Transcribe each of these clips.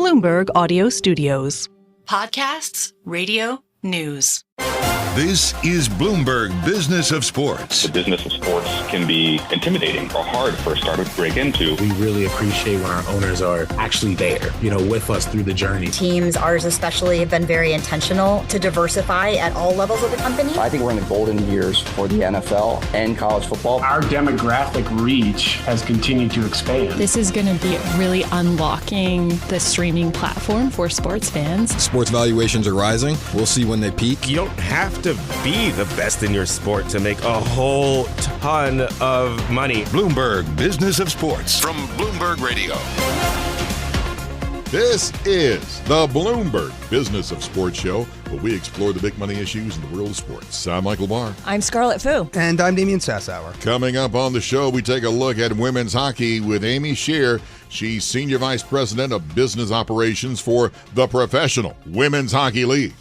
Bloomberg Audio Studios. Podcasts, radio, news. This is Bloomberg Business of Sports. The business of sports can be intimidating or hard for a startup to break into. We really appreciate when our owners are actually there, with us through the journey. Teams, ours especially, have been very intentional to diversify at all levels of the company. I think we're in the golden years for the NFL and college football. Our demographic reach has continued to expand. This is going to be really unlocking the streaming platform for sports fans. Sports valuations are rising. We'll see when they peak. You don't have to be the best in your sport to make a whole ton of money. Bloomberg Business of Sports from Bloomberg Radio. This is the Bloomberg Business of Sports show, where we explore the big money issues in the world of sports. I'm Michael Barr. I'm Scarlet Fu. And I'm Damian Sassower. Coming up on the show, we take a look at women's hockey with Amy Scheer. She's Senior Vice President of Business Operations for the Professional Women's Hockey League.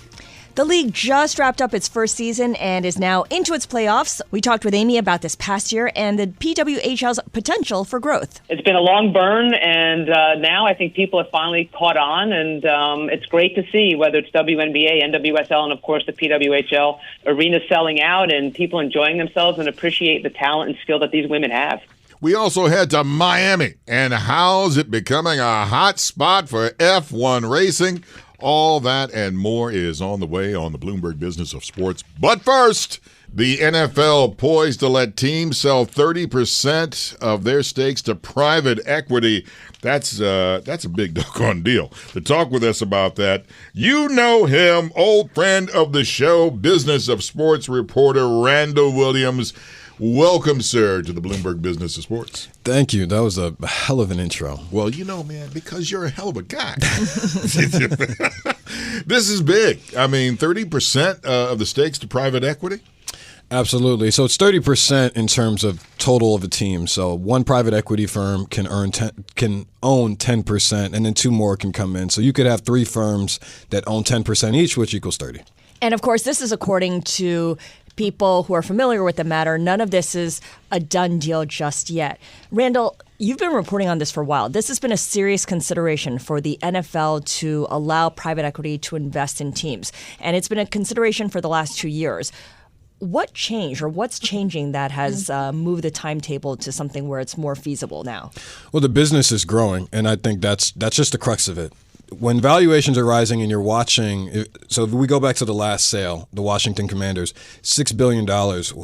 The league just wrapped up its first season and is now into its playoffs. We talked with Amy about this past year and the PWHL's potential for growth. It's been a long burn, and now I think people have finally caught on, and it's great to see whether it's WNBA, NWSL, and, of course, the PWHL arena selling out and people enjoying themselves and appreciate the talent and skill that these women have. We also head to Miami, and how's it becoming a hot spot for F1 racing? All that and more is on the way on the Bloomberg Business of Sports. But first, the NFL poised to let teams sell 30% of their stakes to private equity. That's a big doggone deal. To talk with us about that, you know him, old friend of the show, Business of Sports reporter Randall Williams. Welcome, sir, to the Bloomberg Business of Sports. Thank you. That was a hell of an intro. Well, man, because you're a hell of a guy. This is big. I mean, 30% of the stakes to private equity? Absolutely. So it's 30% in terms of total of a team. So one private equity firm can own 10%, and then two more can come in. So you could have three firms that own 10% each, which equals 30. And, of course, this is according to people who are familiar with the matter. None of this is a done deal just yet. Randall, you've been reporting on this for a while. This has been a serious consideration for the NFL to allow private equity to invest in teams. And it's been a consideration for the last 2 years. What changed, or what's changing that has moved the timetable to something where it's more feasible now? Well, the business is growing, and I think that's just the crux of it. When valuations are rising and you're watching, so if we go back to the last sale, the Washington Commanders, $6 billion,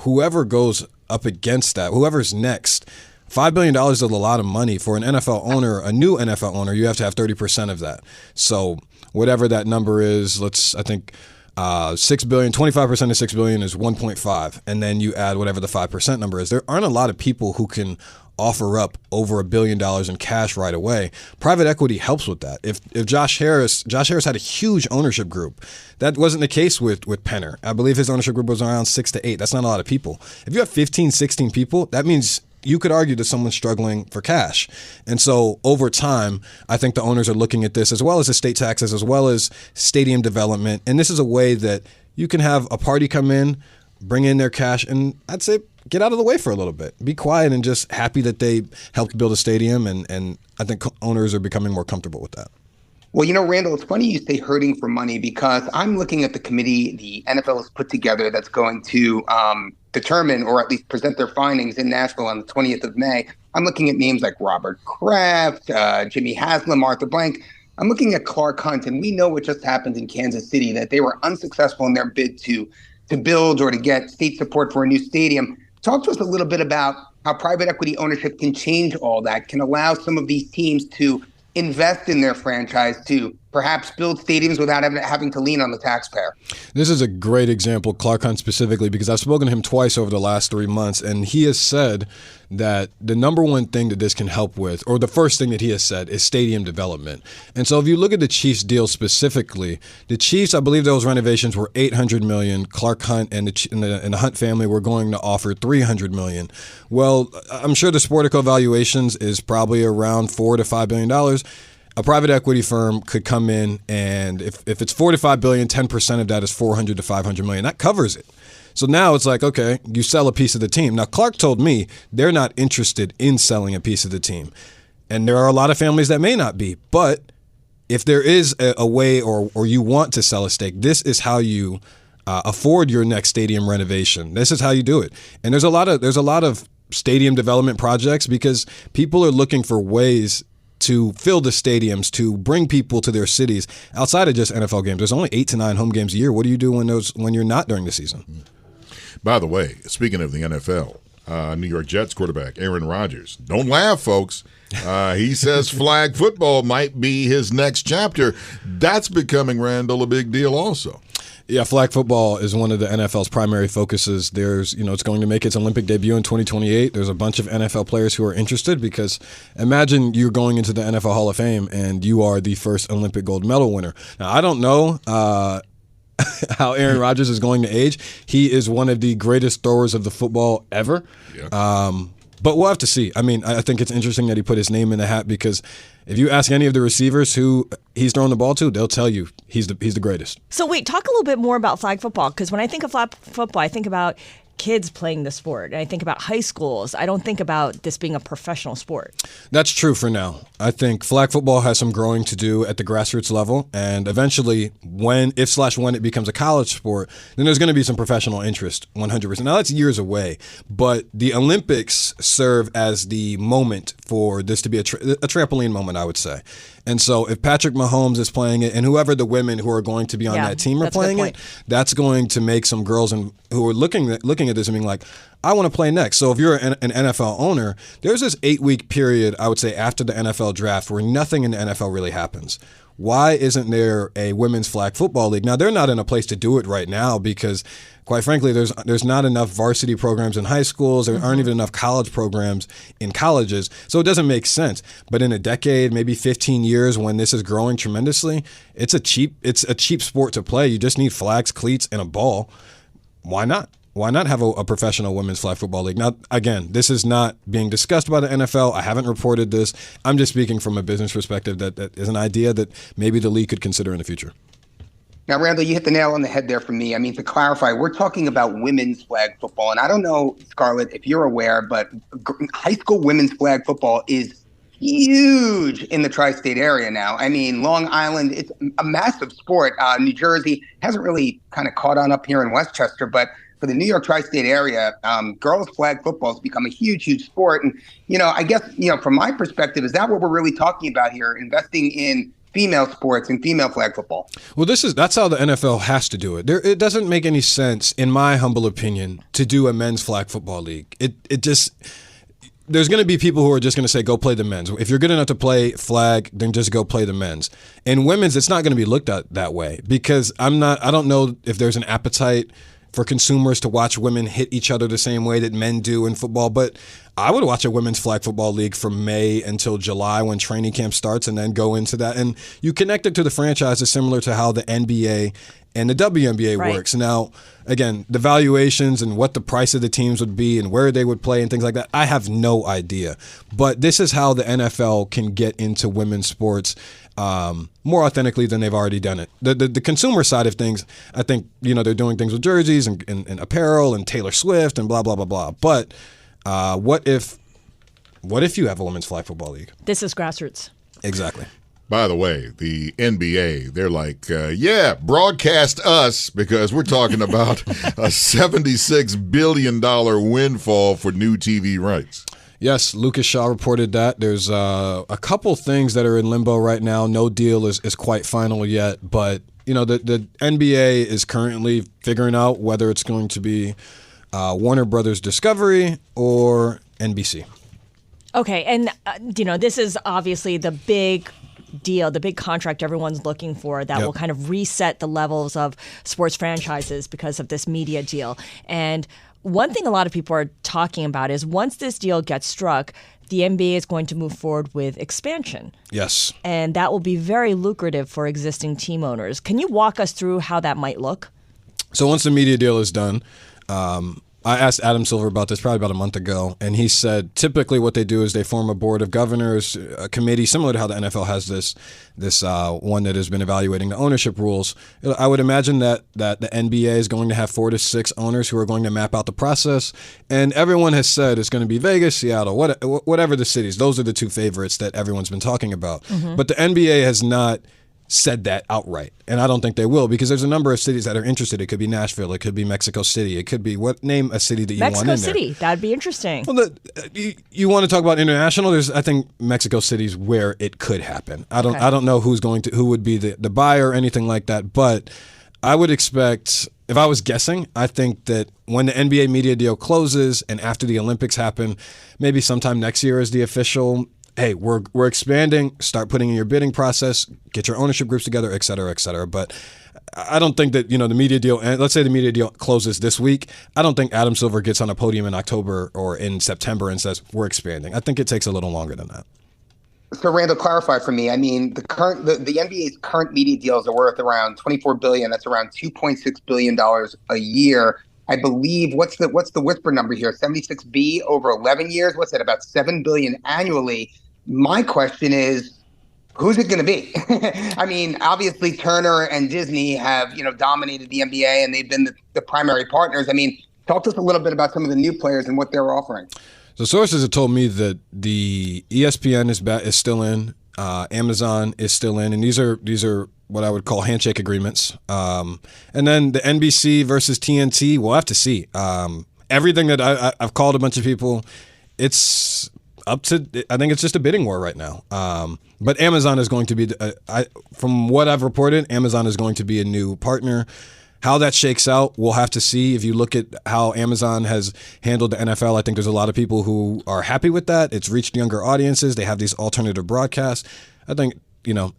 whoever goes up against that, whoever's next, $5 billion is a lot of money. For an NFL owner, a new NFL owner, you have to have 30% of that. So whatever that number is, $6 billion, 25% of $6 billion is 1.5. And then you add whatever the 5% number is. There aren't a lot of people who can offer up over $1 billion in cash right away. Private equity helps with that. If Josh Harris had a huge ownership group. That wasn't the case with Penner. I believe his ownership group was around 6 to 8. That's not a lot of people. If you have 15, 16 people, that means you could argue that someone's struggling for cash. And so over time, I think the owners are looking at this, as well as estate taxes, as well as stadium development. And this is a way that you can have a party come in, bring in their cash, and I'd say get out of the way for a little bit. Be quiet and just happy that they helped build a stadium, and I think owners are becoming more comfortable with that. Well, Randall, it's funny you say hurting for money, because I'm looking at the committee the NFL has put together that's going to determine, or at least present their findings in Nashville on the 20th of May. I'm looking at names like Robert Kraft, Jimmy Haslam, Arthur Blank. I'm looking at Clark Hunt, and we know what just happened in Kansas City, that they were unsuccessful in their bid to build or to get state support for a new stadium. Talk to us a little bit about how private equity ownership can change all that, can allow some of these teams to invest in their franchise, to perhaps build stadiums without having to lean on the taxpayer. This is a great example, Clark Hunt specifically, because I've spoken to him twice over the last 3 months, and he has said that the number one thing that this can help with, or the first thing that he has said, is stadium development. And so if you look at the Chiefs deal specifically, the Chiefs, I believe those renovations were $800 million. Clark Hunt and the Hunt family were going to offer $300 million. Well, I'm sure the Sportico valuations is probably around $4 to $5 billion. A private equity firm could come in, and if it's $4 to $5 billion, 10% of that is $400 to $500 million. That covers it. So now it's like, okay, you sell a piece of the team. Now, Clark told me they're not interested in selling a piece of the team. And there are a lot of families that may not be. But if there is a way or you want to sell a stake, this is how you afford your next stadium renovation. This is how you do it. And there's a lot of stadium development projects because people are looking for ways to fill the stadiums, to bring people to their cities outside of just NFL games. There's only 8 to 9 home games a year. What do you do when you're not during the season? By the way, speaking of the NFL, New York Jets quarterback Aaron Rodgers. Don't laugh, folks. He says flag football might be his next chapter. That's becoming, Randall, a big deal also. Yeah, flag football is one of the NFL's primary focuses. There's, it's going to make its Olympic debut in 2028. There's a bunch of NFL players who are interested because imagine you're going into the NFL Hall of Fame and you are the first Olympic gold medal winner. Now, I don't know how Aaron Rodgers is going to age. He is one of the greatest throwers of the football ever. Yeah. But we'll have to see. I mean, I think it's interesting that he put his name in the hat because if you ask any of the receivers who he's throwing the ball to, they'll tell you he's the greatest. So wait, talk a little bit more about flag football, because when I think of flag football, I think about kids playing the sport, and I think about high schools. I don't think about this being a professional sport. That's true for now. I think flag football has some growing to do at the grassroots level, and eventually, when it becomes a college sport, then there's going to be some professional interest, 100%. Now, that's years away, but the Olympics serve as the moment for this to be a trampoline moment, I would say. And so if Patrick Mahomes is playing it and whoever the women who are going to be on that team are playing it, that's going to make some girls who are looking at this and being like, I want to play next. So if you're an NFL owner, there's this 8-week period, I would say, after the NFL draft where nothing in the NFL really happens. Why isn't there a women's flag football league? Now, they're not in a place to do it right now because, quite frankly, there's not enough varsity programs in high schools. There aren't even enough college programs in colleges. So it doesn't make sense. But in a decade, maybe 15 years, when this is growing tremendously, it's a cheap sport to play. You just need flags, cleats, and a ball. Why not? Why not have a professional women's flag football league? Now, again, this is not being discussed by the NFL. I haven't reported this. I'm just speaking from a business perspective that is an idea that maybe the league could consider in the future. Now, Randall, you hit the nail on the head there for me. I mean, to clarify, we're talking about women's flag football. And I don't know, Scarlet, if you're aware, but high school women's flag football is huge in the tri-state area now. I mean, Long Island, it's a massive sport. New Jersey hasn't really kind of caught on up here in Westchester, but for the New York tri-state area, girls flag football has become a huge, huge sport. And, I guess, from my perspective, is that what we're really talking about here, investing in female sports and female flag football? Well, that's how the NFL has to do it. It doesn't make any sense, in my humble opinion, to do a men's flag football league. There's going to be people who are just going to say, go play the men's. If you're good enough to play flag, then just go play the men's. In women's, it's not going to be looked at that way because I don't know if there's an appetite for consumers to watch women hit each other the same way that men do in football. But I would watch a women's flag football league from May until July when training camp starts and then go into that. And you connect it to the franchises similar to how the NBA and the WNBA works. Now, again, the valuations and what the price of the teams would be and where they would play and things like that, I have no idea. But this is how the NFL can get into women's sports more authentically than they've already done it. The consumer side of things, I think, they're doing things with jerseys and apparel and Taylor Swift and blah, blah, blah, blah. But what if you have a women's flag football league? This is grassroots. Exactly. By the way, the NBA, they're like, broadcast us because we're talking about a $76 billion windfall for new TV rights. Yes, Lucas Shaw reported that. There's a couple things that are in limbo right now. No deal is quite final yet, but the NBA is currently figuring out whether it's going to be Warner Brothers Discovery or NBC. Okay, and this is obviously the big deal, the big contract everyone's looking for that will kind of reset the levels of sports franchises because of this media deal. And one thing a lot of people are talking about is once this deal gets struck, the NBA is going to move forward with expansion. Yes. And that will be very lucrative for existing team owners. Can you walk us through how that might look? So once the media deal is done, I asked Adam Silver about this probably about a month ago, and he said typically what they do is they form a board of governors, a committee similar to how the NFL has this one that has been evaluating the ownership rules. I would imagine that the NBA is going to have 4 to 6 owners who are going to map out the process, and everyone has said it's going to be Vegas, Seattle, whatever the cities. Those are the 2 favorites that everyone's been talking about. Mm-hmm. But the NBA has not said that outright. And I don't think they will, because there's a number of cities that are interested. It could be Nashville. It could be Mexico City. It could be name a city that you want in there. Mexico City. That'd be interesting. Well, you want to talk about international? I think Mexico City's where it could happen. I don't know who would be the buyer or anything like that, but I would expect, if I was guessing, I think that when the NBA media deal closes and after the Olympics happen, maybe sometime next year is the official, hey, we're expanding, start putting in your bidding process, get your ownership groups together, et cetera, et cetera. But I don't think that, the media deal, and let's say the media deal closes this week, I don't think Adam Silver gets on a podium in October or in September and says, we're expanding. I think it takes a little longer than that. So Randall, clarify for me. I mean, the NBA's current media deals are worth around $24 billion. That's around $2.6 billion a year. I believe what's the whisper number here? 76B over 11 years. What's that? About $7 billion annually. My question is, who's it going to be? I mean, obviously Turner and Disney have dominated the NBA, and they've been the primary partners. I mean, talk to us a little bit about some of the new players and what they're offering. So sources have told me that the ESPN is still in, Amazon is still in, and these are what I would call handshake agreements. And then the NBC versus TNT, we'll have to see. Everything that I've called a bunch of people, it's up to, I think it's just a bidding war right now. But Amazon is going to be, from what I've reported, Amazon is going to be a new partner. How that shakes out, we'll have to see. If you look at how Amazon has handled the NFL, I think there's a lot of people who are happy with that. It's reached younger audiences. They have these alternative broadcasts. I think,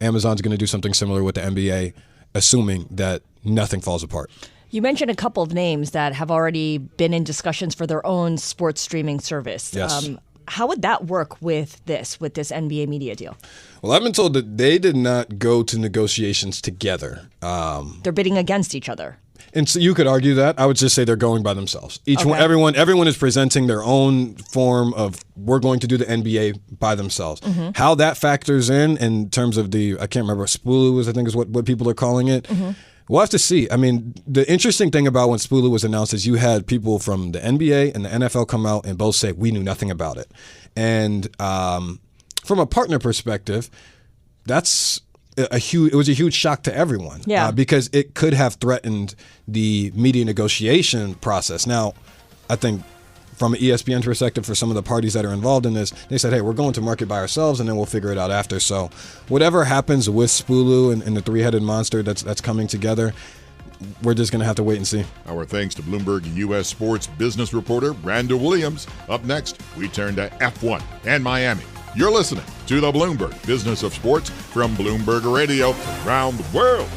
Amazon's going to do something similar with the NBA, assuming that nothing falls apart. You mentioned a couple of names that have already been in discussions for their own sports streaming service. Yes. How would that work with this NBA media deal? Well, I've been told that they did not go to negotiations together. They're bidding against each other. And so you could argue that. I would just say they're going by themselves. Everyone is presenting their own form of, we're going to do the NBA by themselves. Mm-hmm. How that factors in terms of I can't remember, Spulu I think is what people are calling it. Mm-hmm. We'll have to see. I mean, the interesting thing about when Spulu was announced is you had people from the NBA and the NFL come out and both say, we knew nothing about it. And from a partner perspective, it was a huge shock to everyone. Yeah. Because it could have threatened the media negotiation process. Now, I think from an ESPN perspective, for some of the parties that are involved in this, they said, hey, we're going to market by ourselves and then we'll figure it out after. So whatever happens with Spulu and the three-headed monster that's coming together, we're just going to have to wait and see. Our thanks to Bloomberg US sports business reporter Randall Williams. Up next, we turn to F1 and Miami. You're listening to the Bloomberg Business of Sports from Bloomberg Radio around the world.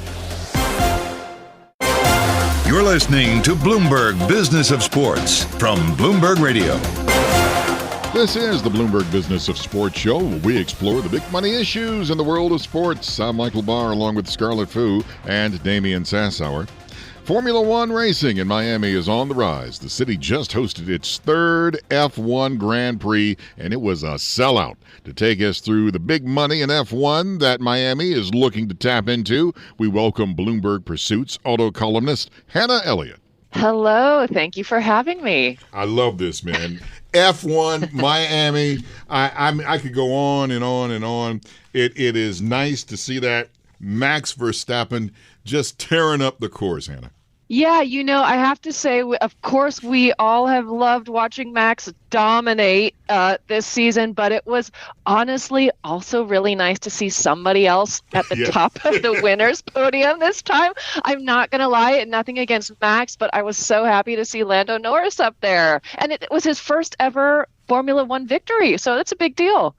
You're listening to Bloomberg Business of Sports from Bloomberg Radio. This is the Bloomberg Business of Sports show, where we explore the big money issues in the world of sports. I'm Michael Barr, along with Scarlet and Damian Sassower. Formula One racing in Miami is on the rise. The city just hosted its third F1 Grand Prix, and it was a sellout. To take us through the big money in F1 that Miami is looking to tap into, we welcome Bloomberg Pursuits auto columnist Hannah Elliott. Hello. Thank you for having me. I love this, man. F1, Miami. I could go on and on and on. It is nice to see that Max Verstappen just tearing up the course, Hannah. Yeah, I have to say, of course, we all have loved watching Max dominate this season, but it was honestly also really nice to see somebody else at the top of the winner's podium this time. I'm not going to lie, nothing against Max, but I was so happy to see Lando Norris up there. And it was his first ever Formula One victory, so that's a big deal.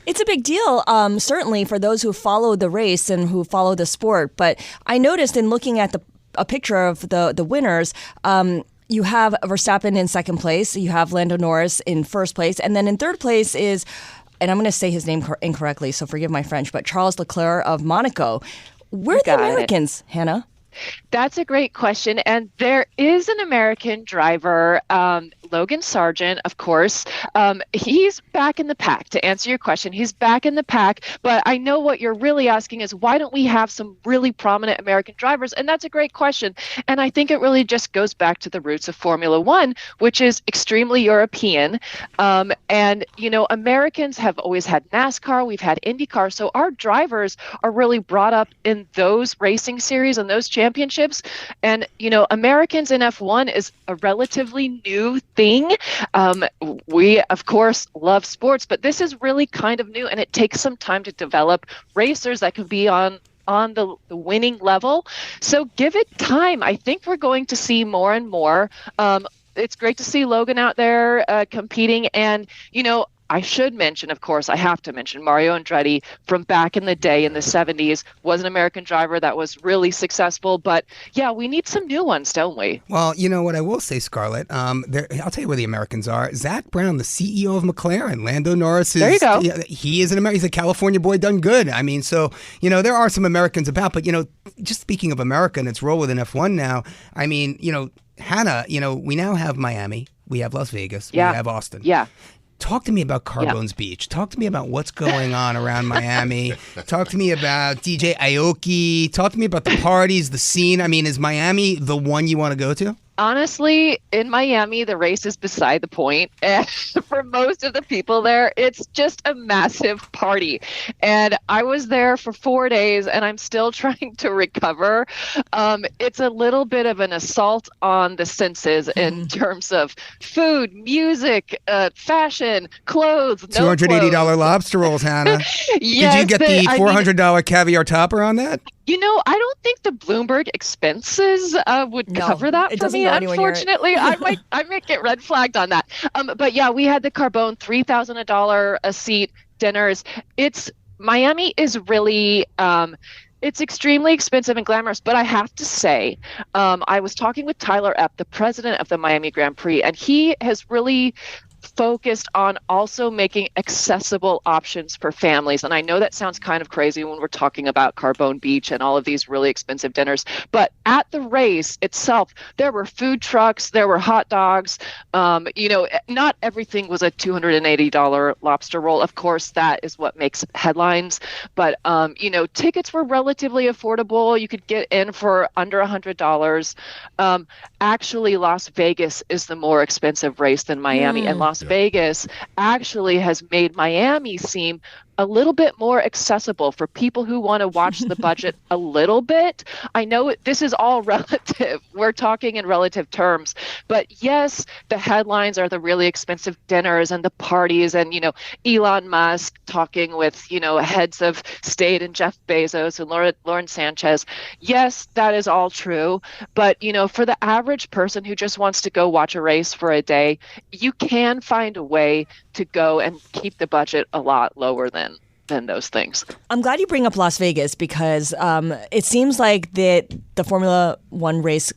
It's a big deal, certainly for those who follow the race and who follow the sport. But I noticed in looking at a picture of the winners, you have Verstappen in second place, you have Lando Norris in first place, and then in third place is, and I'm going to say his name incorrectly, so forgive my French, but Charles Leclerc of Monaco. We're the Americans, Hannah. That's a great question. And there is an American driver, Logan Sargent, of course. He's back in the pack. To answer your question, he's back in the pack. But I know what you're really asking is, why don't we have some really prominent American drivers? And that's a great question. And I think it really just goes back to the roots of Formula One, which is extremely European. And, Americans have always had NASCAR. We've had IndyCar. So our drivers are really brought up in those racing series and those championships. And, Americans in F1 is a relatively new thing. We, of course, love sports, but this is really kind of new, and it takes some time to develop racers that can be on the winning level. So give it time. I think we're going to see more and more. It's great to see Logan out there competing. And, I should mention, of course, I have to mention Mario Andretti from back in the day in the 70s was an American driver that was really successful. But yeah, we need some new ones, don't we? Well, you know what I will say, Scarlet. I'll tell you where the Americans are. Zach Brown, the CEO of McLaren, Lando Norris is. There you go. He is an American. He's a California boy done good. I mean, so there are some Americans about. But just speaking of America and its role within F1 now, I mean, Hannah, we now have Miami, we have Las Vegas, we have Austin. Yeah. Talk to me about Carbone's Beach. Talk to me about what's going on around Miami. Talk to me about DJ Aoki. Talk to me about the parties, the scene. I mean, is Miami the one you want to go to? Honestly, in Miami, the race is beside the point. And for most of the people there, it's just a massive party. And I was there for 4 days, and I'm still trying to recover. It's a little bit of an assault on the senses in terms of food, music, fashion, clothes. $280 lobster rolls, Hannah. Yes, did you get the $400 caviar topper on that? I don't think the Bloomberg expenses would cover that for me. Unfortunately, I might get red flagged on that. But yeah, we had the Carbone $3,000 a seat dinners. Miami is really. It's extremely expensive and glamorous, but I have to say, I was talking with Tyler Epp, the president of the Miami Grand Prix, and he has really focused on also making accessible options for families. And I know that sounds kind of crazy when we're talking about Carbone Beach and all of these really expensive dinners, but at the race itself, there were food trucks, there were hot dogs. Not everything was a $280 lobster roll. Of course, that is what makes headlines, but tickets were relatively affordable. You could get in for under $100. Actually, Las Vegas is the more expensive race than Miami, and Las Vegas actually has made Miami seem a little bit more accessible for people who want to watch the budget a little bit. I know this is all relative. We're talking in relative terms. But yes, the headlines are the really expensive dinners and the parties and, Elon Musk talking with, heads of state and Jeff Bezos and Lauren Sanchez. Yes, that is all true. But, for the average person who just wants to go watch a race for a day, you can find a way to go and keep the budget a lot lower than those things. I'm glad you bring up Las Vegas because it seems like the Formula One race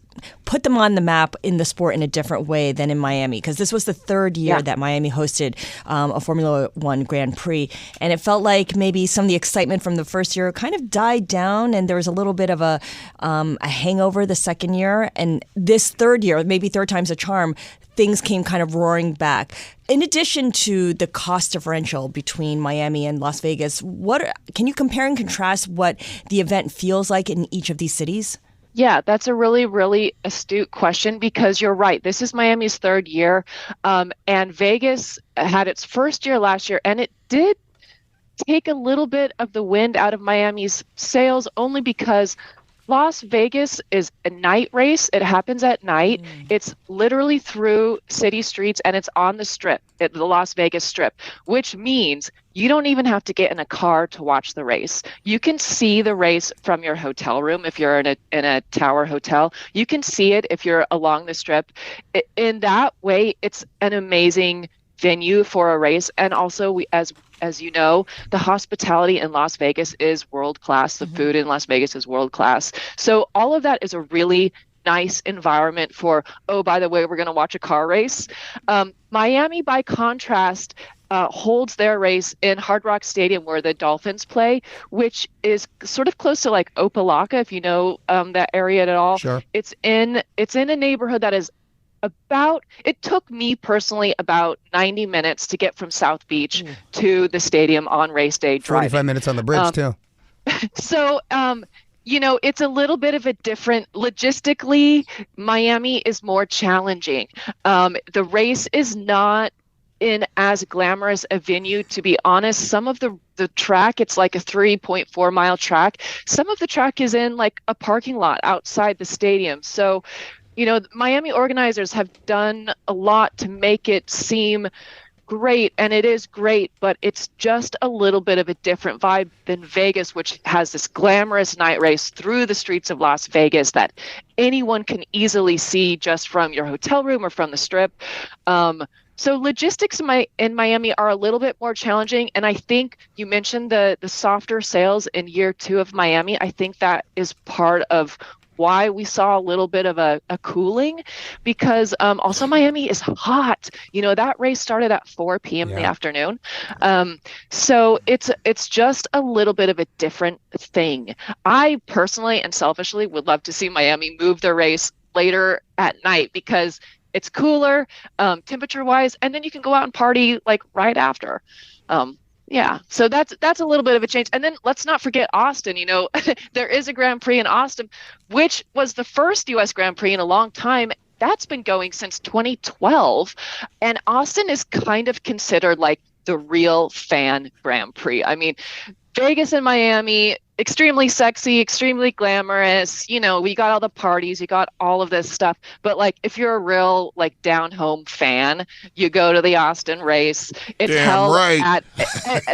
put them on the map in the sport in a different way than in Miami, because this was the third year that Miami hosted a Formula One Grand Prix, and it felt like maybe some of the excitement from the first year kind of died down, and there was a little bit of a hangover the second year, and this third year, maybe third time's a charm, things came kind of roaring back. In addition to the cost differential between Miami and Las Vegas, can you compare and contrast what the event feels like in each of these cities? Yeah, that's a really, really astute question because you're right. This is Miami's third year, and Vegas had its first year last year, and it did take a little bit of the wind out of Miami's sails only because Las Vegas is a night race. It happens at night. It's literally through city streets, and it's on the strip, the Las Vegas Strip, which means you don't even have to get in a car to watch the race. You can see the race from your hotel room if you're in a tower hotel. You can see it if you're along the strip. In that way, it's an amazing venue for a race. And also, as you know, the hospitality in Las Vegas is world class. The food in Las Vegas is world class. So all of that is a really nice environment for, oh, by the way, we're going to watch a car race. Miami, by contrast, holds their race in Hard Rock Stadium where the Dolphins play, which is sort of close to like Opelika, if you know that area at all. Sure. It's in a neighborhood that is it took me personally about 90 minutes to get from South Beach to the stadium on race day driving. 45 minutes on the bridge, too. So, it's a little bit of a different, logistically, Miami is more challenging. The race is not in as glamorous a venue, to be honest. Some of the track, it's like a 3.4 mile track. Some of the track is in like a parking lot outside the stadium. So, Miami organizers have done a lot to make it seem great, and it is great, but it's just a little bit of a different vibe than Vegas, which has this glamorous night race through the streets of Las Vegas that anyone can easily see just from your hotel room or from the Strip. So logistics in Miami are a little bit more challenging, and I think you mentioned the softer sales in year 2 of Miami. I think that is part of why we saw a little bit of a cooling, because also Miami is hot. That race started at 4 p.m. in the afternoon. So it's just a little bit of a different thing. I personally and selfishly would love to see Miami move their race later at night because it's cooler temperature wise, and then you can go out and party like right after. Yeah, so that's a little bit of a change. And then let's not forget Austin. There is a Grand Prix in Austin, which was the first U.S. Grand Prix in a long time. That's been going since 2012. And Austin is kind of considered like the real fan Grand Prix. I mean, Vegas and Miami, extremely sexy, extremely glamorous. We got all the parties, you got all of this stuff. But like, if you're a real like down home fan, you go to the Austin race. It's held at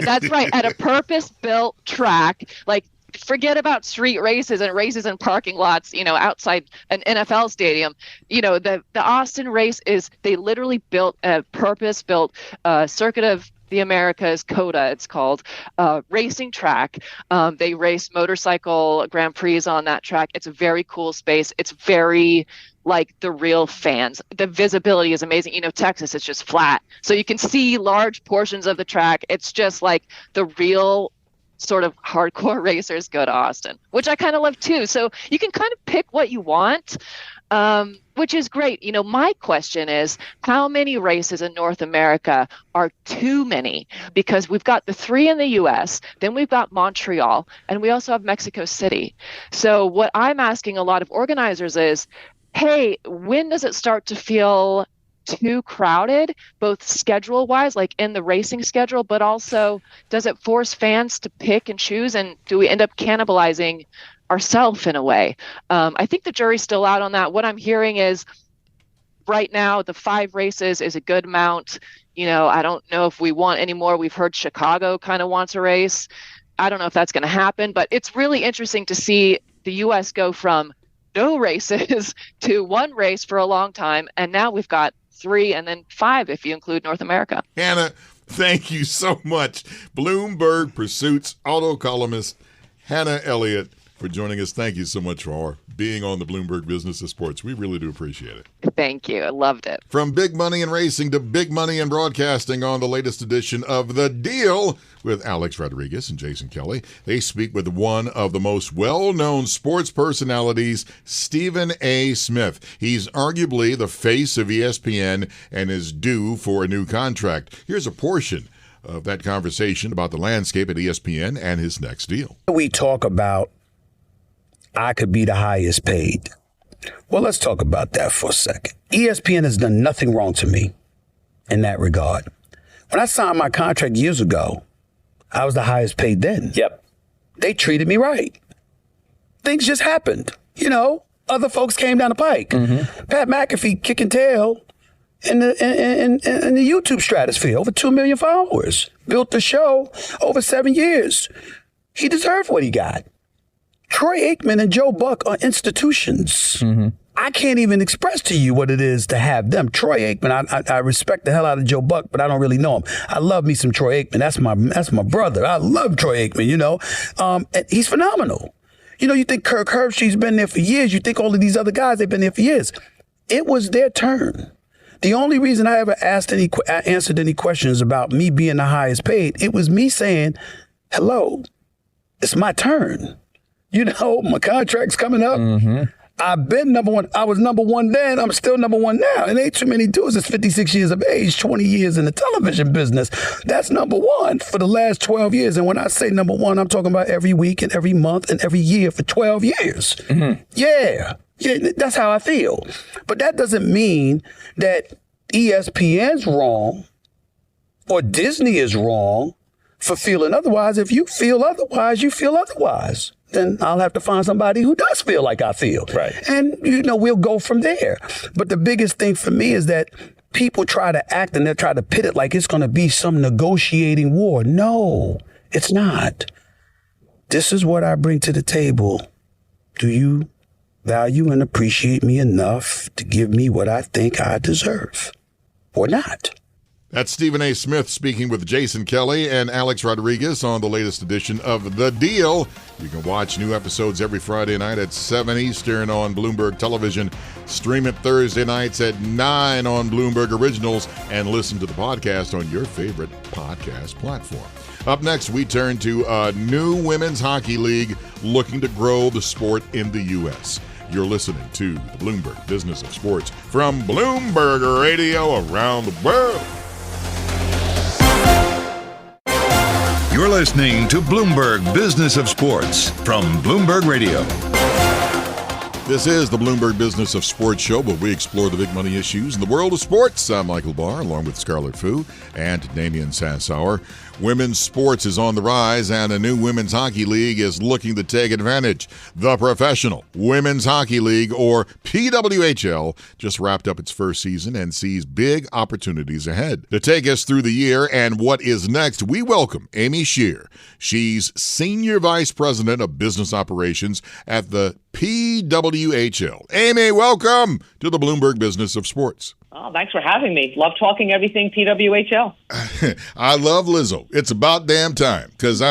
that's right, at a purpose-built track. Like, forget about street races and races in parking lots, outside an NFL stadium. The Austin race they literally built a purpose-built Circuit of the Americas, COTA, it's called, racing track. They race motorcycle Grand Prix on that track. It's a very cool space. It's very like the real fans. The visibility is amazing. Texas, it's just flat. So you can see large portions of the track. It's just like the real sort of hardcore racers go to Austin, which I kind of love too. So you can kind of pick what you want. Which is great. My question is, how many races in North America are too many? Because we've got the 3 in the U.S., then we've got Montreal, and we also have Mexico City. So what I'm asking a lot of organizers is, hey, when does it start to feel too crowded, both schedule-wise, like in the racing schedule, but also does it force fans to pick and choose, and do we end up cannibalizing ourselves in a way? I think the jury's still out on that. What I'm hearing is right now the 5 races is a good amount. I don't know if we want any more. We've heard Chicago kind of wants a race. I don't know if that's going to happen, but it's really interesting to see the U.S. go from no races to 1 race for a long time, and now we've got 3 and then 5 if you include North America. Hannah, thank you so much. Bloomberg Pursuits auto columnist Hannah Elliott for joining us. Thank you so much for being on the Bloomberg Business of Sports. We really do appreciate it. Thank you. I loved it. From big money in racing to big money in broadcasting on the latest edition of The Deal with Alex Rodriguez and Jason Kelly. They speak with one of the most well-known sports personalities, Stephen A. Smith. He's arguably the face of ESPN and is due for a new contract. Here's a portion of that conversation about the landscape at ESPN and his next deal. We talk about I could be the highest paid. Well, let's talk about that for a second. ESPN has done nothing wrong to me in that regard. When I signed my contract years ago, I was the highest paid then. Yep. They treated me right. Things just happened. Other folks came down the pike. Mm-hmm. Pat McAfee kicking tail in the YouTube stratosphere, over 2 million followers. Built the show over 7 years. He deserved what he got. Troy Aikman and Joe Buck are institutions. Mm-hmm. I can't even express to you what it is to have them. Troy Aikman, I respect the hell out of Joe Buck, but I don't really know him. I love me some Troy Aikman. That's my brother. I love Troy Aikman, and he's phenomenal. You think Kirk Herbstreit's been there for years. You think all of these other guys, they've been there for years. It was their turn. The only reason I ever answered any questions about me being the highest paid, it was me saying, hello, it's my turn. You know, my contract's coming up. I've been number one. I was number one then. I'm still number one now. And ain't too many dudes that's 56 years of age, 20 years in the television business. That's number one for the last 12 years. And when I say number one, I'm talking about every week and every month and every year for 12 years. Yeah, that's how I feel. But that doesn't mean that ESPN's wrong or Disney is wrong for feeling otherwise. If you feel otherwise, you feel otherwise. Then I'll have to find somebody who does feel like I feel. Right. And, we'll go from there. But the biggest thing for me is that people try to act and they try to pit it like it's going to be some negotiating war. No, it's not. This is what I bring to the table. Do you value and appreciate me enough to give me what I think I deserve or not? That's Stephen A. Smith speaking with Jason Kelly and Alex Rodriguez on the latest edition of The Deal. You can watch new episodes every Friday night at 7 Eastern on Bloomberg Television. Stream it Thursday nights at 9 on Bloomberg Originals and listen to the podcast on your favorite podcast platform. Up next, we turn to a new women's hockey league looking to grow the sport in the U.S. You're listening to the Bloomberg Business of Sports from Bloomberg Radio around the world. You're listening to Bloomberg Business of Sports from Bloomberg Radio. This is the Bloomberg Business of Sports show, where we explore the big money issues in the world of sports. I'm Michael Barr, along with Scarlet and Damian Sassower. Women's sports is on the rise, and a new women's hockey league is looking to take advantage. The Professional Women's Hockey League, or PWHL, just wrapped up its first season and sees big opportunities ahead. To take us through the year and what is next, we welcome Amy Scheer. She's Senior Vice President of Business Operations at the PWHL. Amy, welcome to the Bloomberg Business of Sports. Oh, thanks for having me. Love talking everything PWHL. I love Lizzo. It's about damn time, because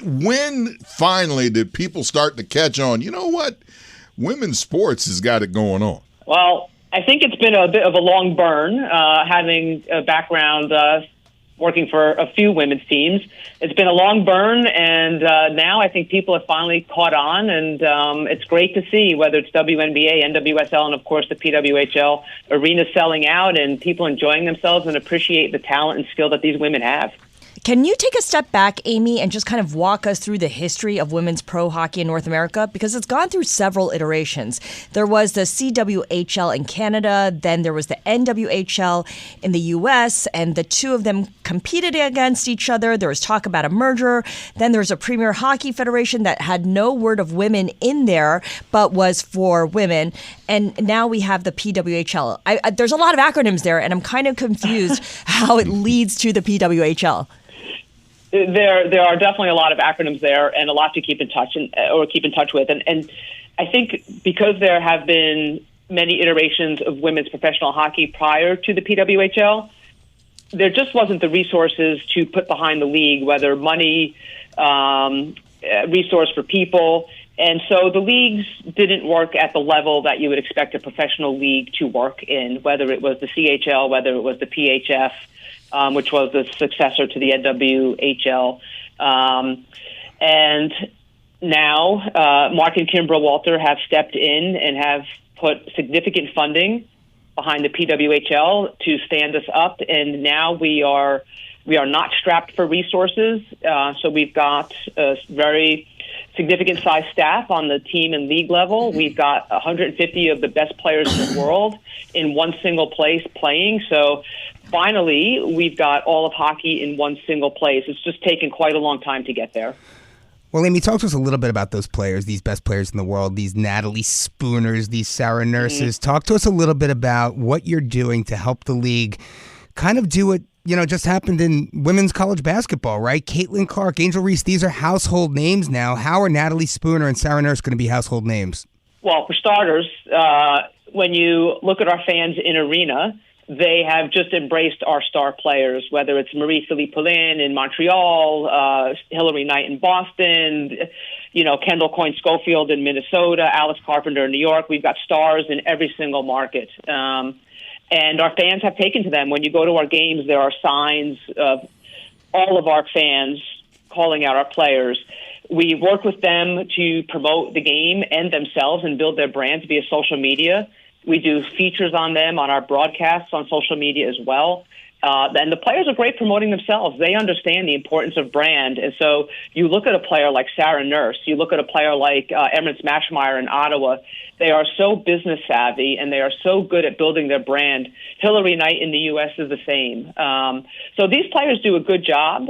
when finally did people start to catch on, you know what? Women's sports has got it going on. Well, I think it's been a bit of a long burn, having a background working for a few women's teams. It's been a long burn, and now I think people have finally caught on, and it's great to see, whether it's WNBA, NWSL, and of course the PWHL, arenas selling out and people enjoying themselves and appreciate the talent and skill that these women have. Can you take a step back, Amy, and just kind of walk us through the history of women's pro hockey in North America? Because it's gone through several iterations. There was the CWHL in Canada, then there was the NWHL in the U.S., and the two of them competed against each other. There was talk about a merger. Then there was a Premier Hockey Federation that had no word of women in there, but was for women. And now we have the PWHL. There's a lot of acronyms there, and I'm kind of confused how it leads to the PWHL. There are definitely a lot of acronyms there, and a lot to keep in touch with. And I think because there have been many iterations of women's professional hockey prior to the PWHL, there just wasn't the resources to put behind the league, whether money, resource for people. And so the leagues didn't work at the level that you would expect a professional league to work in, whether it was the CHL, whether it was the PHF, which was the successor to the NWHL. And now Mark and Kimbra Walter have stepped in and have put significant funding behind the PWHL to stand us up. And now we are not strapped for resources. So we've got a very significant size staff on the team and league level. We've got 150 of the best players in the world in one single place playing. So finally, we've got all of hockey in one single place. It's just taken quite a long time to get there. Well, Amy, talk to us a little bit about those players, these best players in the world, these Natalie Spooners, these Sarah Nurses. Talk to us a little bit about what you're doing to help the league kind of do what, just happened in women's college basketball, right? Caitlin Clark, Angel Reese, these are household names now. How are Natalie Spooner and Sarah Nurse going to be household names? Well, for starters, when you look at our fans in arena, they have just embraced our star players, whether it's Marie-Philippe Poulin in Montreal, Hillary Knight in Boston. Kendall Coyne-Schofield in Minnesota, Alex Carpenter in New York. We've got stars in every single market. And our fans have taken to them. When you go to our games, there are signs of all of our fans calling out our players. We work with them to promote the game and themselves and build their brands via social media. We do features on them on our broadcasts on social media as well. And the players are great promoting themselves. They understand the importance of brand. And so you look at a player like Sarah Nurse, you look at a player like Emrance Mashmeyer in Ottawa. They are so business savvy and they are so good at building their brand. Hillary Knight in the U.S. is the same. So these players do a good job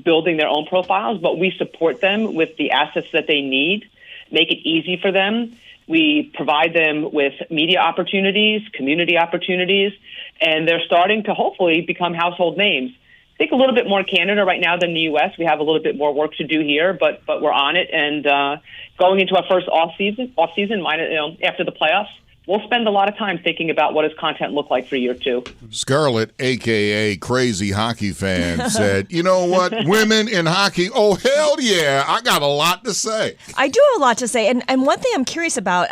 building their own profiles, but we support them with the assets that they need, make it easy for them. We provide them with media opportunities, community opportunities, and they're starting to hopefully become household names. I think a little bit more in Canada right now than the U.S. We have a little bit more work to do here, but we're on it. And going into our first off season, after the playoffs, we'll spend a lot of time thinking about what does content look like for year two. Scarlet, a.k.a. Crazy Hockey Fan, said, you know what, women in hockey, oh, hell yeah, I got a lot to say. I do have a lot to say. And one thing I'm curious about,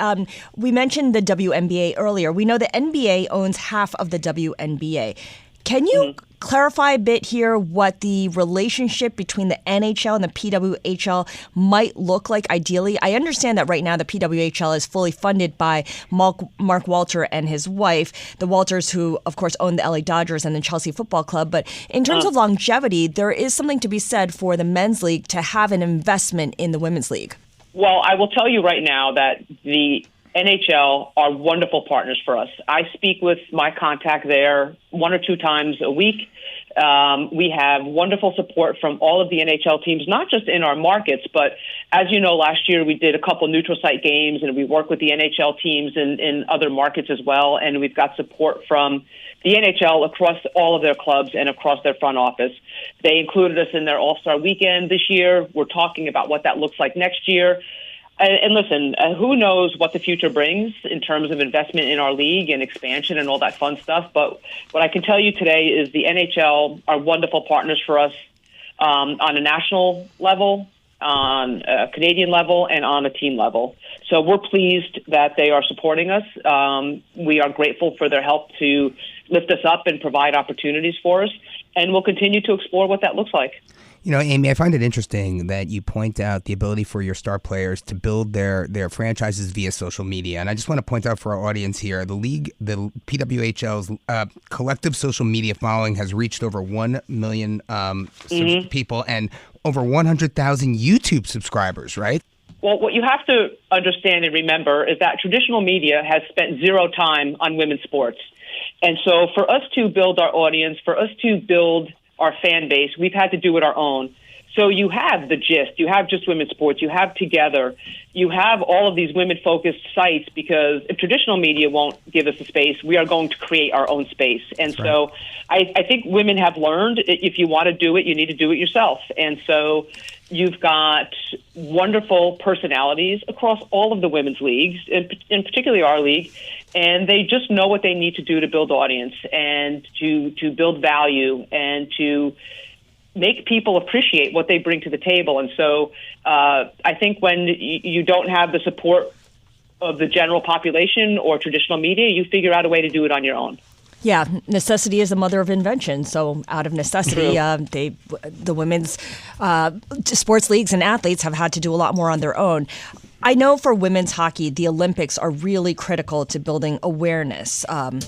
we mentioned the WNBA earlier. We know the NBA owns half of the WNBA. Can you clarify a bit here what the relationship between the NHL and the PWHL might look like ideally? I understand that right now the PWHL is fully funded by Mark Walter and his wife, the Walters who, of course, own the LA Dodgers and the Chelsea Football Club. But in terms of longevity, there is something to be said for the men's league to have an investment in the women's league. Well, I will tell you right now that the NHL are wonderful partners for us. I speak with my contact there 1 or 2 times a week. We have wonderful support from all of the NHL teams, not just in our markets, but as you know, last year we did a couple neutral site games and we work with the NHL teams in other markets as well. And we've got support from the NHL across all of their clubs and across their front office. They included us in their All-Star weekend this year. We're talking about what that looks like next year. And listen, who knows what the future brings in terms of investment in our league and expansion and all that fun stuff. But what I can tell you today is the NHL are wonderful partners for us on a national level, on a Canadian level, and on a team level. So we're pleased that they are supporting us. We are grateful for their help to lift us up and provide opportunities for us. And we'll continue to explore what that looks like. You know, Amy, I find it interesting that you point out the ability for your star players to build their franchises via social media. And I just want to point out for our audience here, the PWHL's collective social media following has reached over 1 million people and over 100,000 YouTube subscribers, right? Well, what you have to understand and remember is that traditional media has spent zero time on women's sports. And so for us to build our audience, for us to build our fan base, we've had to do it our own. So you have The Gist, you have Just Women's Sports, you have Together, you have all of these women-focused sites, because if traditional media won't give us a space, we are going to create our own space. And so I think women have learned if you want to do it, you need to do it yourself. And so you've got wonderful personalities across all of the women's leagues, and particularly our league, and they just know what they need to do to build audience and to build value and to make people appreciate what they bring to the table. And so I think when you don't have the support of the general population or traditional media, you figure out a way to do it on your own. Yeah, necessity is the mother of invention. So out of necessity, the women's sports leagues and athletes have had to do a lot more on their own. I know for women's hockey, the Olympics are really critical to building awareness,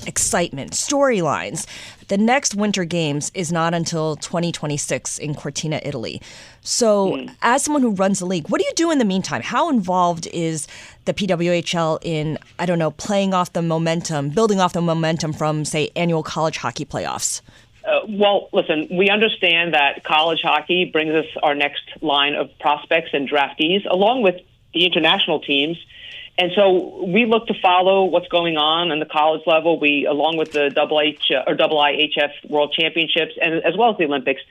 excitement, storylines. The next Winter Games is not until 2026 in Cortina, Italy. So as someone who runs the league, what do you do in the meantime? How involved is the PWHL in, playing off the momentum, building off the momentum from, say, annual college hockey playoffs? Well, listen, we understand that college hockey brings us our next line of prospects and draftees, along with the international teams. And so we look to follow what's going on the college level. We, along with the IIHF World Championships and as well as the Olympics,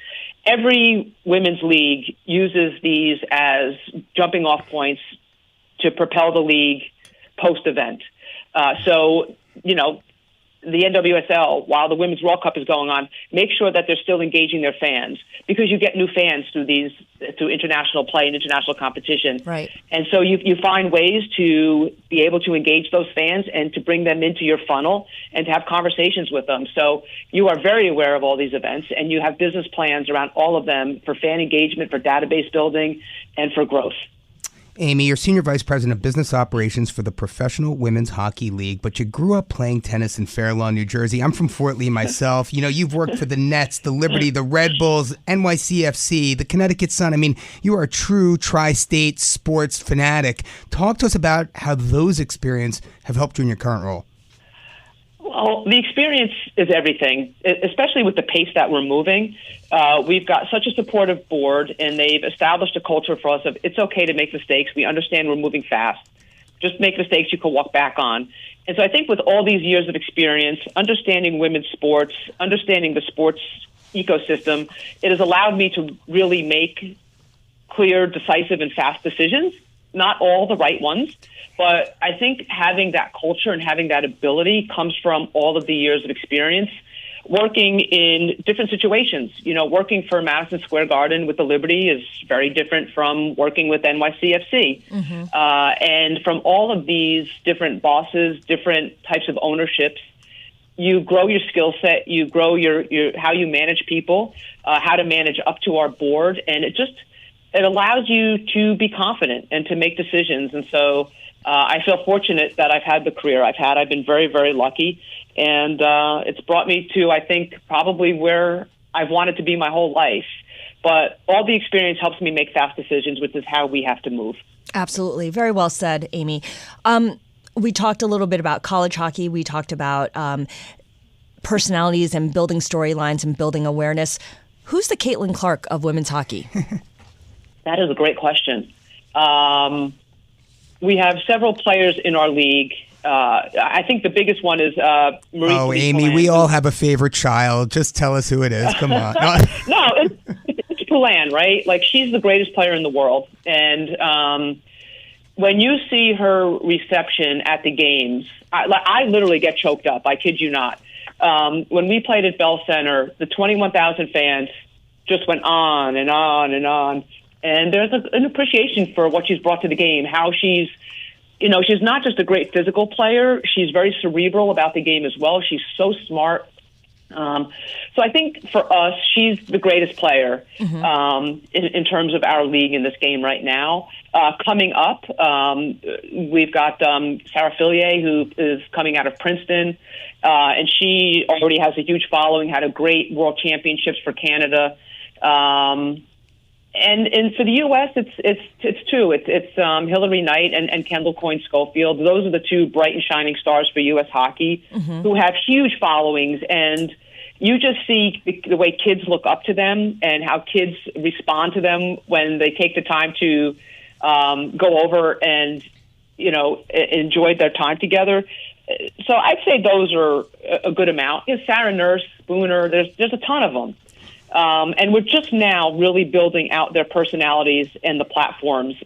every women's league uses these as jumping off points to propel the league post-event. So, the NWSL, while the Women's World Cup is going on, make sure that they're still engaging their fans, because you get new fans through international play and international competition. Right. And so you find ways to be able to engage those fans and to bring them into your funnel and to have conversations with them. So you are very aware of all these events, and you have business plans around all of them for fan engagement, for database building, and for growth. Amy, you're Senior Vice President of Business Operations for the Professional Women's Hockey League, but you grew up playing tennis in Fair Lawn, New Jersey. I'm from Fort Lee myself. You've worked for the Nets, the Liberty, the Red Bulls, NYCFC, the Connecticut Sun. I mean, you are a true tri-state sports fanatic. Talk to us about how those experiences have helped you in your current role. Well, the experience is everything, especially with the pace that we're moving. We've got such a supportive board, and they've established a culture for us of it's okay to make mistakes. We understand we're moving fast. Just make mistakes you can walk back on. And so I think with all these years of experience, understanding women's sports, understanding the sports ecosystem, it has allowed me to really make clear, decisive, and fast decisions. Not all the right ones, but I think having that culture and having that ability comes from all of the years of experience working in different situations. Working for Madison Square Garden with the Liberty is very different from working with NYCFC. Mm-hmm. And from all of these different bosses, different types of ownerships, you grow your skill set, you grow your how you manage people, how to manage up to our board, and it allows you to be confident and to make decisions. And so I feel fortunate that I've had the career I've had. I've been very, very lucky. And it's brought me to, I think, probably where I've wanted to be my whole life. But all the experience helps me make fast decisions, which is how we have to move. Absolutely. Very well said, Amy. We talked a little bit about college hockey. We talked about personalities and building storylines and building awareness. Who's the Caitlin Clark of women's hockey? That is a great question. We have several players in our league. I think the biggest one is Marie. Oh, Amy, we all have a favorite child. Just tell us who it is. Come on. No, it's Poulan, right? Like, she's the greatest player in the world. And when you see her reception at the games, I literally get choked up. I kid you not. When we played at Bell Center, the 21,000 fans just went on and on and on. And there's an appreciation for what she's brought to the game, how she's not just a great physical player. She's very cerebral about the game as well. She's so smart. So I think for us, she's the greatest player in terms of our league in this game right now. Coming up, we've got Sarah Fillier, who is coming out of Princeton, and she already has a huge following, had a great World Championships for Canada. And for the U.S., it's two. It's Hillary Knight and Kendall Coyne-Schofield. Those are the two bright and shining stars for U.S. hockey who have huge followings. And you just see the way kids look up to them and how kids respond to them when they take the time to go over and, enjoy their time together. So I'd say those are a good amount. Sarah Nurse, Spooner, there's a ton of them. And we're just now really building out their personalities and the platforms.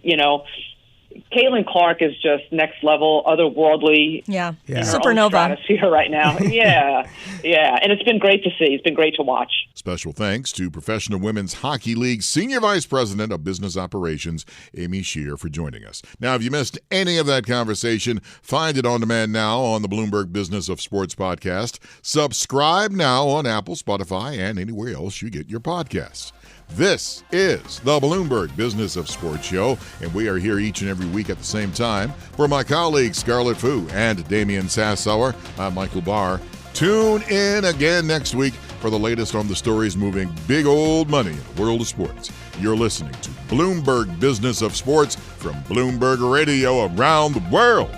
Caitlin Clark is just next level, otherworldly. Yeah. In her Supernova own stratosphere right now. Yeah. And it's been great to see. It's been great to watch. Special thanks to Professional Women's Hockey League Senior Vice President of Business Operations, Amy Scheer, for joining us. Now, if you missed any of that conversation, find it on demand now on the Bloomberg Business of Sports podcast. Subscribe now on Apple, Spotify, and anywhere else you get your podcasts. This is the Bloomberg Business of Sports show, and we are here each and every week at the same time. For my colleagues Scarlet and Damian Sassower, I'm Michael Barr. Tune in again next week for the latest on the stories moving big old money in the world of sports. You're listening to Bloomberg Business of Sports from Bloomberg Radio around the world.